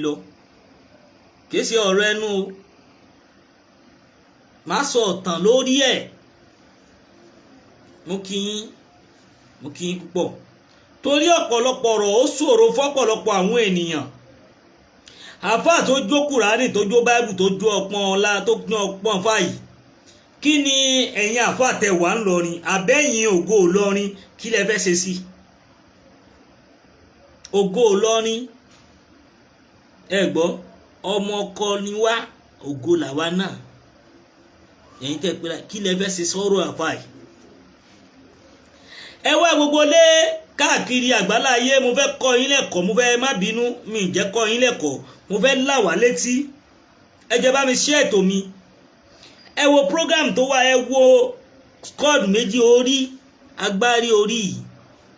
lọ kìí ṣe ọ̀rọ̀ ẹnu o má sọ ọ̀tàn lórí ẹ̀. mo kí yín púpọ̀ torí ọ̀pọ̀lọpọ̀ ọ̀rọ̀ ó ṣòro fọ́pọ̀lọpọ̀ àwọn ènìyàn. àfáà tó jó kùránì tó jó báíbù tó jó ọpọ́n ọlá tó jó ọpọ́n fàyè, kí ni ẹ̀yin àfáà tẹ wà ń lọrin àbẹ́yìn ògo Ìlọrin kí lẹ fẹ́ ṣe sí ògo Ìlọrin? ẹ gbọ́, ọmọ ọkọ ni wá, ògo làwa náà. ẹ̀yin tẹ́ pé kí lẹ fẹ́ ṣe sọ̀rọ̀ àfáà yìí? ẹ wá gbogbo lé káàkiri àgbáláyé, mo fẹ́ kọ́ yín lẹ́kọ̀ọ́, mo fẹ́ má bínú mi jẹ́ kọ́ yín lẹ́kọ̀ọ́, mo fẹ́ là wá létí. ẹ jẹ́ bá mi share ètò mi. ẹ wo program tó wà, ẹ wo squad méjì orí agbárí orí yìí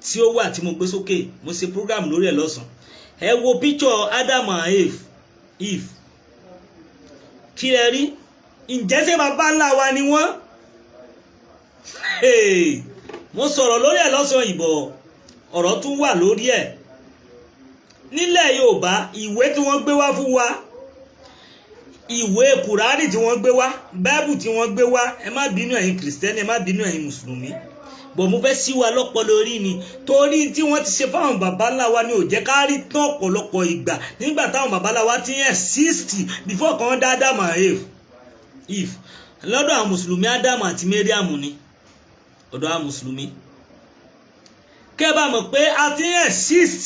tí ó wà tí mo gbé sókè, mo ṣe program lórí ẹ̀ lọ́sàn-án. ẹ wo picture Adam and Eve kí lẹ rí? ǹjẹ́ ṣé bàbá ńlá wa ni wọ́n? mo sọ̀rọ̀ lórí ẹ̀ lọ́sàn-án ìbọ̀, ọ̀rọ̀ tún wà lórí ẹ̀. nílẹ̀ Yorùbá ìwé tí wọ́n gbé wá fún wa, ìwé kùránì tí wọ́n gbé wá, báíbù tí wọ́n gbé wá, ẹ má bínú ẹ̀yin kìrìsìtẹ́nì, ẹ má bínú ẹ̀yin mùsùlùmí, bọ̀ mo fẹ́ sí wa lọ́pọlọ orí ni, torí tí wọ́n ti ṣe fáwọn bàbá ńlá wa ni ò jẹ́ ká rí tán ọ̀pọ̀lọpọ̀ ìgbà nígbà táwọn bàbá ńlá wa ti ń exist before kan dá Adam and Eve. lọ́dọ̀ àwọn mùsùlùmí Adam àti Mariam ni, ọ̀dọ̀ àwọn mùsùlùmí. kẹ́ bá mọ̀ pé a ti ń exist,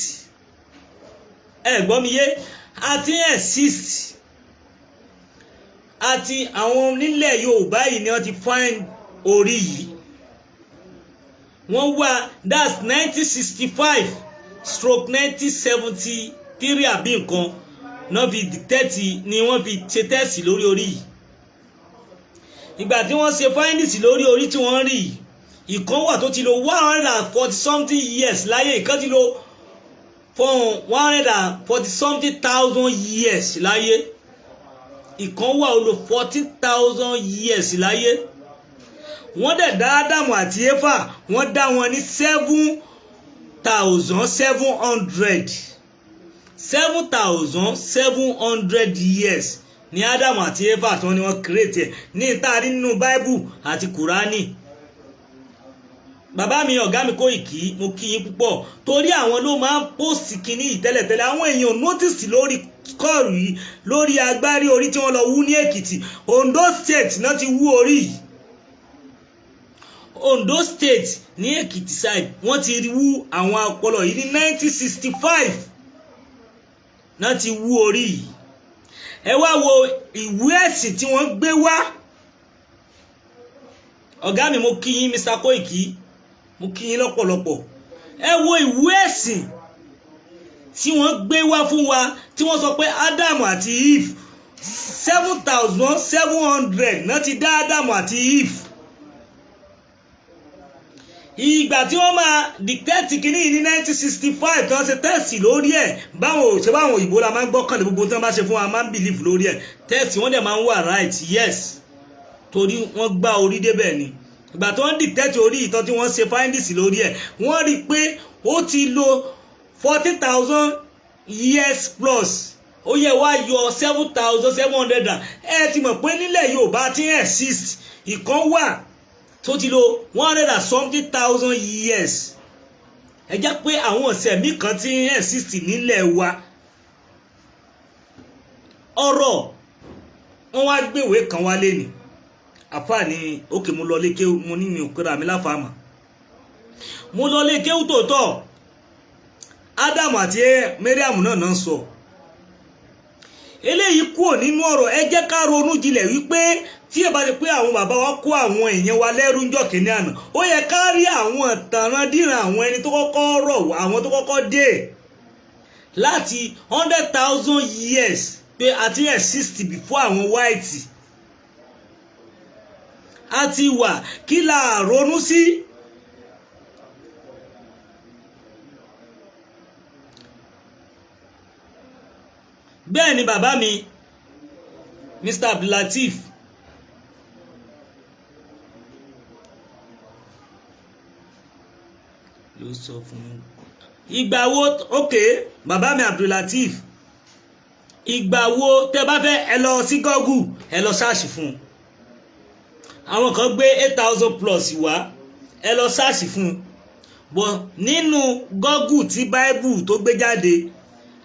ẹ gbọ́ mi yé, a ti ń exist. àti àwọn nílẹ̀ Yorùbá yìí ni wọ́n ti find orí yìí. wọ́n wá that's 1965/1973 àbí nǹkan náà fi dìtẹ́tì ni wọ́n fi ṣe tẹ́sì lórí orí yìí. ìgbà tí wọ́n ṣe findings lórí orí tí wọ́n rí yìí, ìkan wà tó ti lò 140 something years láyé, ìkan ti lò fún 140 something thousand years láyé, ìkan wà ó lò 40,000 years láyé. wọ́n dẹ̀ dá Ádámù àti Éfà, wọ́n dá wọn ní 7,700 years ní Ádámù àti Éfà tí wọ́n ní wọ́n create ẹ̀ ní ìtaari nínú báíbù àti kùránì. bàbá mi ọ̀gá mi Kóìkí, mo kí yín púpọ̀ torí àwọn ló máa ń post kínní yìí tẹ́lẹ̀tẹ́lẹ̀. àwọn èèyàn notice lórí kọ́ọ̀rù yìí, lórí agbárí orí tí wọ́n lọ wú ní Èkìtì, Ondo State náà ti wú orí yìí. Ondo State ní Èkìtì side wọ́n ti wú àwọn ọpọlọ yìí ní 1965 náà ti wú orí yìí. ẹ wá wo ìwé ẹ̀sìn tí wọ́n gbé wá. ọ̀gá mi mo kí yín Mr. Kóìkí, mo kí yín lọ́pọ̀lọpọ̀. ẹ wo ìwé ẹ̀sìn tí wọ́n gbé wá fún wa, tí wọ́n sọ pé Adam àti Eve 7,700 náà ti dá Adam àti Eve. ìgbà tí wọ́n máa dictate kìíní ní 1965 tí wọ́n ṣe tẹ́sì lórí ẹ̀, báwọn òyìnbó la máa ń gbọ́kànlé gbogbo tí wọ́n bá ṣe fún wa, máa ń believe lórí ẹ̀. tẹ́sì wọ́n dẹ̀ máa ń wà right, yes, torí wọ́n gbá orí débẹ̀ ni. ìgbà tí wọ́n dictate orí ìtọ́ tí wọ́n ṣe findings lórí ẹ̀, wọ́n rí i pé ó ti lo 40,000 years plus. ó yẹ wá yọ 7,700. ẹ ti mọ̀ pé nílẹ̀ Yorùbá ti exist, ìkan wà tó ti lo 100 something thousand years. ẹ jẹ́ pé àwọn ọ̀sẹ̀ mi kan ti exist nílẹ̀ wa. ọ̀rọ̀ wọn wá gbèwé kan wálé ni àfáà ni òkè mo lọ lékè, mo ní mi ò pera mi láfàámà, mo lọ lékè tòótọ́. Ádámù àti Mariam náà ń sọ eléyìí kúrò nínú ọ̀rọ̀. ẹ jẹ́ ká ronú jinlẹ̀ wípé tí ẹ bá ti pé àwọn bàbá wa kó àwọn èèyàn wa lẹ́rú ńjọ́ kìíní àná, ó yẹ ká rí àwọn ìtànrandíran àwọn ẹni tó kọ́kọ́ rọ̀ wá, àwọn tó kọ́kọ́ dé láti 100,000 years pé àti exist before àwọn white. a ti wà, kí la ronú sí? bẹ́ẹ̀ ni bàbá mi Mr. Abdulateef ló sọ fún ìgbà wo. ok bàbá mi Abdulateef, ìgbà wo tẹ́ bá fẹ́ ẹ lọ sí Google ẹ lọ search fún un. Àwọn kan gbé 8,000 plus wá ẹ lọ search fún un. Bọ̀ nínú Google tí Bible tó gbé jáde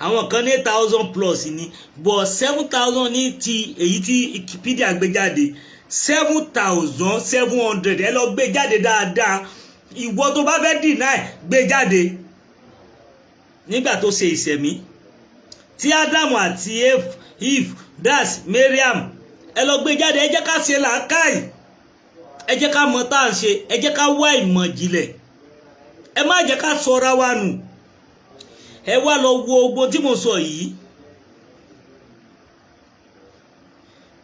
àwọn kan ní 8,000 plus ni, bọ̀ 7,000 ní ti èyí tí Wikipedia gbé jáde 7,700 ẹ lọ gbé jáde dáadáa. Ìwọ tó bá fẹ́ deny gbé jáde. Nígbà tó ṣe ìṣẹ̀mí tí Ádámù àti Eve das Mariam ẹ lọ gbé jáde. Ẹ jẹ́ ká ṣe làákàyè, ẹ jẹ́ ká mọ̀ tá à ń ṣe, ẹ jẹ́ ká wá ìmọ̀ ìjìnlẹ̀, ẹ má jẹ́ ká sọra wa nù. Ẹ wá lọ wo ogbó tí mo sọ yìí.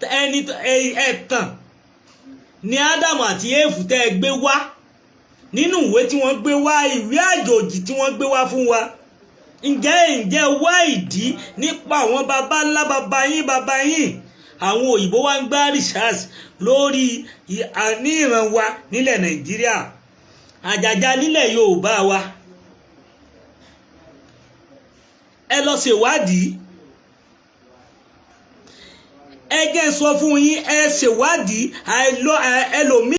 Ẹ̀tàn ni Ádámù àti Éfù tẹ́ ẹ gbé wá nínú ìwé tí wọ́n gbé wá, ìwé àjòjì tí wọ́n gbé wá fún wa. Ǹjẹ́ wá ìdí nípa àwọn baba ńlá baba yín àwọn òyìnbó wá ń gbá research lórí ní ìran wa nílẹ̀ Nàìjíríà, àjàjà nílẹ̀ Yorùbá wa. Ẹ lọ ṣèwádìí. Ẹ jẹ́ sọ fún yín, ẹ ṣèwádìí ẹlòmíì.